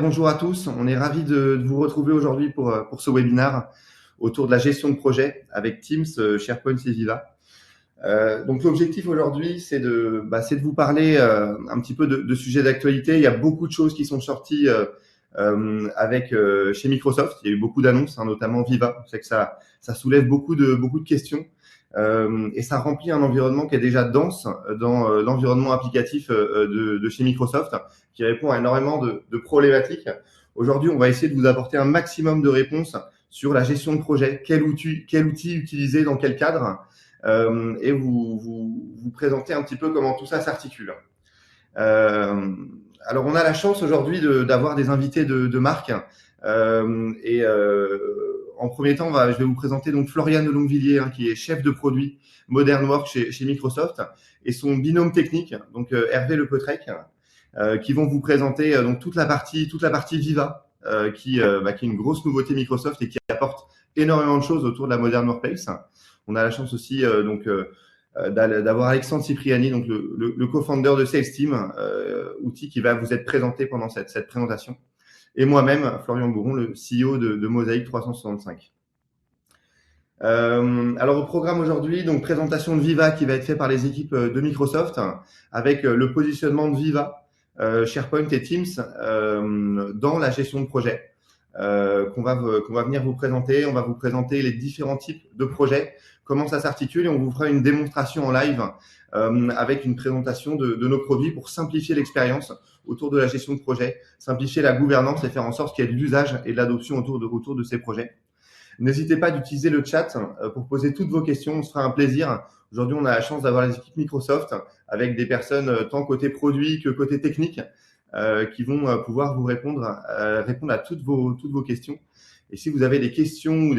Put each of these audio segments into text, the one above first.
Bonjour à tous, on est ravis de vous retrouver aujourd'hui pour ce webinaire autour de la gestion de projet avec Teams, SharePoint et Viva. Donc l'objectif aujourd'hui, c'est de vous parler un petit peu de sujets d'actualité. Il y a beaucoup de choses qui sont sorties chez Microsoft. Il y a eu beaucoup d'annonces, notamment Viva. Je sais que ça soulève beaucoup de questions et ça remplit un environnement qui est déjà dense dans l'environnement applicatif de chez Microsoft, qui répond à énormément de problématiques. Aujourd'hui, on va essayer de vous apporter un maximum de réponses sur la gestion de projet, quel outil utiliser dans quel cadre, et vous présenter un petit peu comment tout ça s'articule. Alors, on a la chance aujourd'hui d'avoir des invités de marque. En premier temps, je vais vous présenter donc Florian Longvilliers, qui est chef de produit Modern Work chez Microsoft, et son binôme technique, donc Hervé Lepeutrec, qui vont vous présenter donc toute la partie Viva, qui est une grosse nouveauté Microsoft et qui apporte énormément de choses autour de la Modern Workplace. On a la chance aussi d'avoir Alexandre Cipriani, donc le co-founder de Sales Team, outil qui va vous être présenté pendant cette présentation. Et moi-même, Florian Bourron, le CEO de Mosaic 365. Alors au programme aujourd'hui, donc présentation de Viva qui va être fait par les équipes de Microsoft, avec le positionnement de Viva, SharePoint et Teams dans la gestion de projet, qu'on va venir vous présenter. On va vous présenter les différents types de projets, comment ça s'articule, et on vous fera une démonstration en live avec une présentation de nos produits pour simplifier l'expérience autour de la gestion de projet, simplifier la gouvernance et faire en sorte qu'il y ait de l'usage et de l'adoption autour de ces projets. N'hésitez pas d'utiliser le chat pour poser toutes vos questions, on se fera un plaisir. Aujourd'hui, on a la chance d'avoir les équipes Microsoft avec des personnes tant côté produit que côté technique qui vont pouvoir vous répondre à toutes vos questions. Et si vous avez des questions ou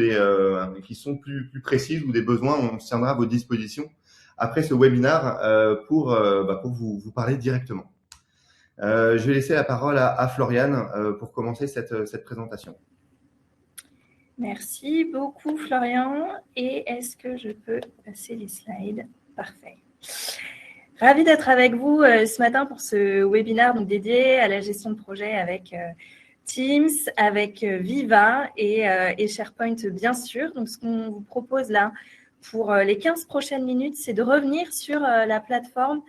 qui sont plus précises ou des besoins, on se tiendra à votre disposition après ce webinaire pour vous parler directement. Je vais laisser la parole à Floriane pour commencer cette présentation. Merci beaucoup Florian. Et est-ce que je peux passer les slides? Parfait. Ravie d'être avec vous ce matin pour ce webinaire donc, dédié à la gestion de projet avec Teams, avec Viva et SharePoint bien sûr. Donc ce qu'on vous propose là pour les 15 prochaines minutes, c'est de revenir sur la plateforme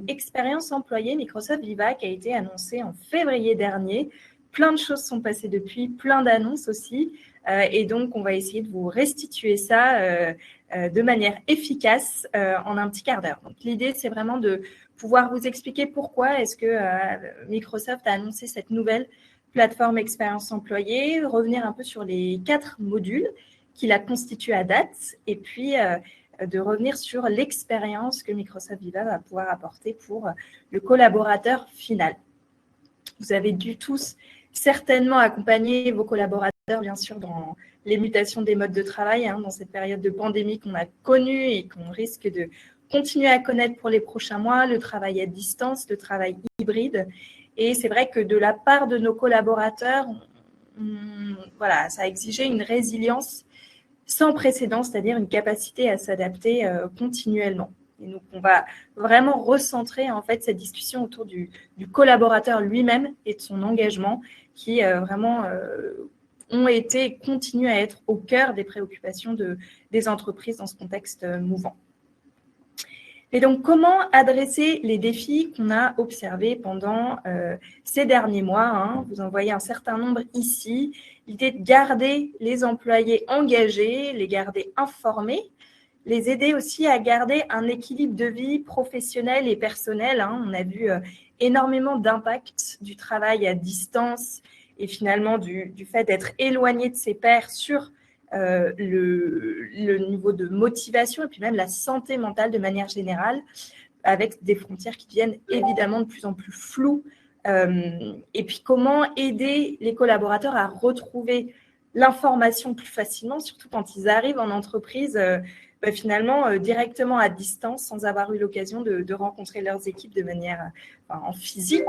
expérience employée Microsoft Viva qui a été annoncée en février dernier. Plein de choses sont passées depuis, plein d'annonces aussi. Et donc, on va essayer de vous restituer ça de manière efficace en un petit quart d'heure. Donc, l'idée, c'est vraiment de pouvoir vous expliquer pourquoi est-ce que Microsoft a annoncé cette nouvelle plateforme expérience employée, revenir un peu sur les 4 modules qui la constituent à date, et puis de revenir sur l'expérience que Microsoft Viva va pouvoir apporter pour le collaborateur final. Vous avez dû tous certainement accompagner vos collaborateurs, bien sûr, dans les mutations des modes de travail, dans cette période de pandémie qu'on a connue et qu'on risque de continuer à connaître pour les prochains mois, le travail à distance, le travail hybride. Et c'est vrai que de la part de nos collaborateurs, ça a exigé une résilience sans précédent, c'est-à-dire une capacité à s'adapter continuellement. Et donc, on va vraiment recentrer en fait cette discussion autour du collaborateur lui-même et de son engagement qui vraiment ont été et continuent à être au cœur des préoccupations des entreprises dans ce contexte mouvant. Et donc, comment adresser les défis qu'on a observés pendant ces derniers mois Vous en voyez un certain nombre ici. L'idée de garder les employés engagés, les garder informés, les aider aussi à garder un équilibre de vie professionnel et personnel. On a vu énormément d'impact du travail à distance et finalement du fait d'être éloigné de ses pairs sur le niveau de motivation et puis même la santé mentale de manière générale, avec des frontières qui deviennent évidemment de plus en plus floues. Et puis comment aider les collaborateurs à retrouver l'information plus facilement, surtout quand ils arrivent en entreprise finalement directement à distance sans avoir eu l'occasion de rencontrer leurs équipes de manière en physique.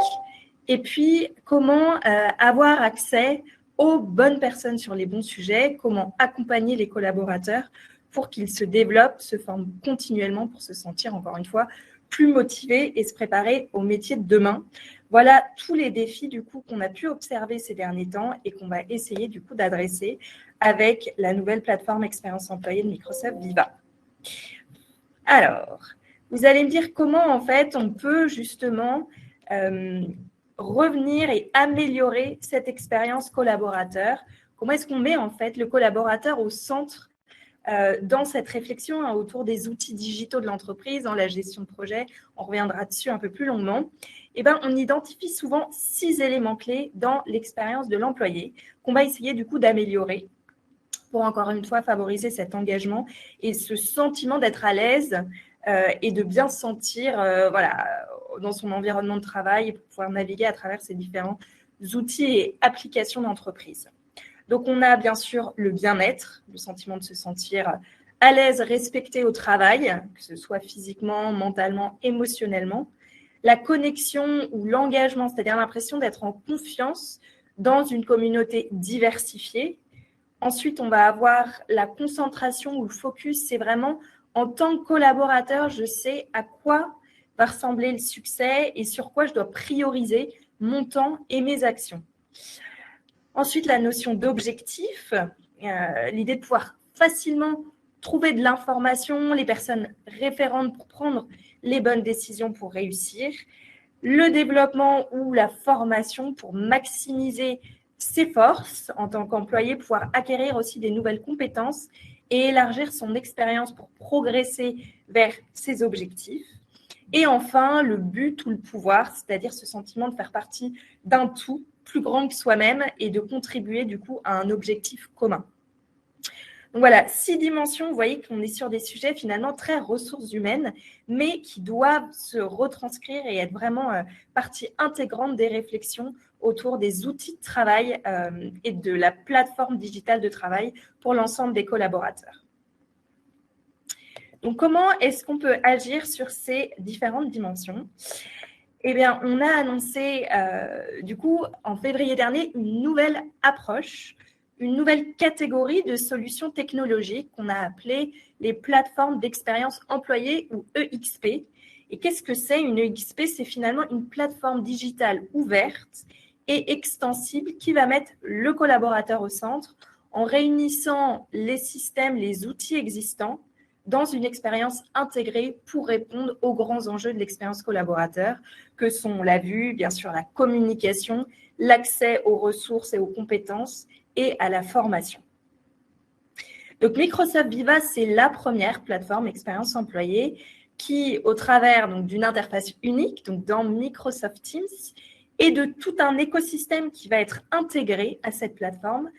Et puis, comment avoir accès aux bonnes personnes sur les bons sujets, comment accompagner les collaborateurs pour qu'ils se développent, se forment continuellement pour se sentir, encore une fois, plus motivés et se préparer au métier de demain. Voilà tous les défis du coup qu'on a pu observer ces derniers temps et qu'on va essayer du coup d'adresser avec la nouvelle plateforme expérience employée de Microsoft Viva. Alors, vous allez me dire comment en fait on peut justement revenir et améliorer cette expérience collaborateur. Comment est-ce qu'on met en fait le collaborateur au centre dans cette réflexion autour des outils digitaux de l'entreprise, dans la gestion de projet, on reviendra dessus un peu plus longuement. On identifie souvent 6 éléments clés dans l'expérience de l'employé qu'on va essayer du coup d'améliorer pour encore une fois favoriser cet engagement et ce sentiment d'être à l'aise et de bien se sentir dans son environnement de travail et pour pouvoir naviguer à travers ces différents outils et applications d'entreprise. Donc, on a bien sûr le bien-être, le sentiment de se sentir à l'aise, respecté au travail, que ce soit physiquement, mentalement, émotionnellement. La connexion ou l'engagement, c'est-à-dire l'impression d'être en confiance dans une communauté diversifiée. Ensuite, on va avoir la concentration ou le focus, c'est vraiment en tant que collaborateur, je sais à quoi va ressembler le succès et sur quoi je dois prioriser mon temps et mes actions. Ensuite, la notion d'objectif, l'idée de pouvoir facilement trouver de l'information, les personnes référentes pour prendre les bonnes décisions pour réussir. Le développement ou la formation pour maximiser ses forces en tant qu'employé, pouvoir acquérir aussi des nouvelles compétences et élargir son expérience pour progresser vers ses objectifs. Et enfin, le but ou le pouvoir, c'est-à-dire ce sentiment de faire partie d'un tout plus grand que soi-même et de contribuer du coup à un objectif commun. Donc voilà, 6 dimensions, vous voyez qu'on est sur des sujets finalement très ressources humaines, mais qui doivent se retranscrire et être vraiment partie intégrante des réflexions autour des outils de travail et de la plateforme digitale de travail pour l'ensemble des collaborateurs. Donc, comment est-ce qu'on peut agir sur ces différentes dimensions ? Eh bien, on a annoncé, du coup, en février dernier, une nouvelle approche, une nouvelle catégorie de solutions technologiques qu'on a appelées les plateformes d'expérience employée ou EXP. Et qu'est-ce que c'est une EXP ? C'est finalement une plateforme digitale ouverte et extensible qui va mettre le collaborateur au centre en réunissant les systèmes, les outils existants dans une expérience intégrée pour répondre aux grands enjeux de l'expérience collaborateur, que sont la vue, bien sûr la communication, l'accès aux ressources et aux compétences et à la formation. Donc Microsoft Viva, c'est la première plateforme expérience employée qui, au travers d'une interface unique, donc dans Microsoft Teams, et de tout un écosystème qui va être intégré à cette plateforme,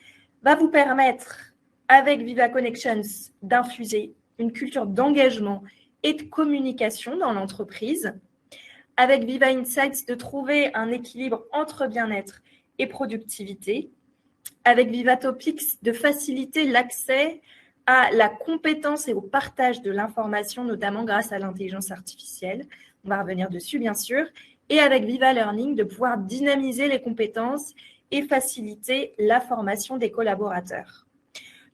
va vous permettre, avec Viva Connections, d'infuser une culture d'engagement et de communication dans l'entreprise. Avec Viva Insights, de trouver un équilibre entre bien-être et productivité. Avec Viva Topics, de faciliter l'accès à la compétence et au partage de l'information, notamment grâce à l'intelligence artificielle. On va revenir dessus, bien sûr. Et avec Viva Learning, de pouvoir dynamiser les compétences et faciliter la formation des collaborateurs.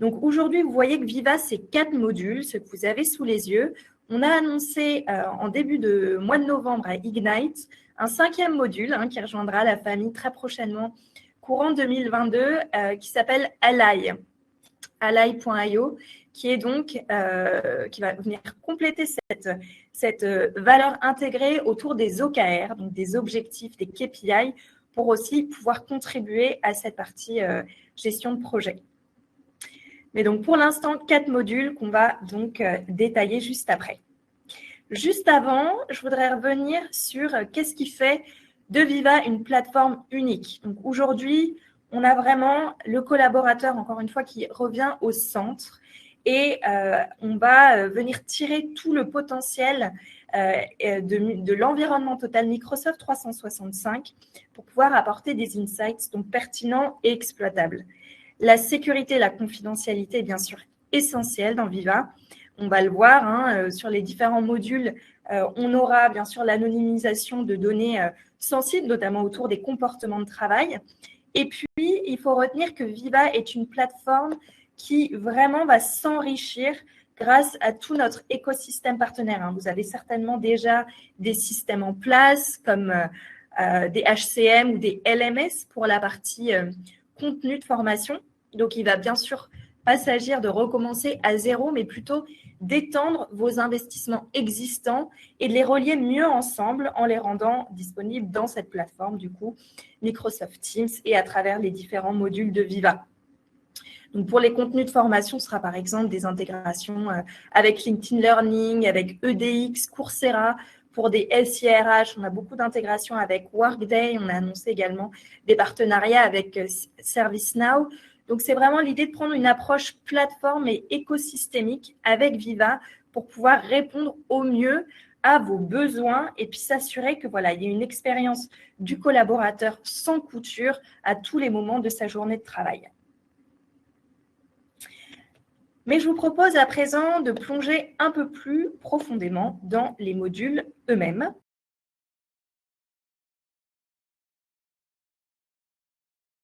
Donc aujourd'hui, vous voyez que Viva, c'est 4 modules, ce que vous avez sous les yeux. On a annoncé en début de mois de novembre à Ignite un 5e module qui rejoindra la famille très prochainement, courant 2022, qui s'appelle Ally, ally.io, qui est donc qui va venir compléter cette valeur intégrée autour des OKR, donc des objectifs, des KPI, pour aussi pouvoir contribuer à cette partie gestion de projet. Mais donc, pour l'instant, 4 modules qu'on va donc détailler juste après. Juste avant, je voudrais revenir sur qu'est-ce qui fait de Viva une plateforme unique. Donc, aujourd'hui, on a vraiment le collaborateur, encore une fois, qui revient au centre et on va venir tirer tout le potentiel de l'environnement total Microsoft 365 pour pouvoir apporter des insights donc pertinents et exploitables. La sécurité et la confidentialité est bien sûr essentielle dans Viva. On va le voir sur les différents modules. On aura bien sûr l'anonymisation de données sensibles, notamment autour des comportements de travail. Et puis, il faut retenir que Viva est une plateforme qui vraiment va s'enrichir grâce à tout notre écosystème partenaire. Vous avez certainement déjà des systèmes en place comme des HCM ou des LMS pour la partie contenu de formation. Donc, il va bien sûr pas s'agir de recommencer à zéro, mais plutôt d'étendre vos investissements existants et de les relier mieux ensemble en les rendant disponibles dans cette plateforme, du coup, Microsoft Teams et à travers les différents modules de Viva. Donc, pour les contenus de formation, ce sera par exemple des intégrations avec LinkedIn Learning, avec EDX, Coursera. Pour des SIRH, on a beaucoup d'intégrations avec Workday. On a annoncé également des partenariats avec ServiceNow. Donc, c'est vraiment l'idée de prendre une approche plateforme et écosystémique avec Viva pour pouvoir répondre au mieux à vos besoins et puis s'assurer que voilà, il y ait une expérience du collaborateur sans couture à tous les moments de sa journée de travail. Mais je vous propose à présent de plonger un peu plus profondément dans les modules eux-mêmes.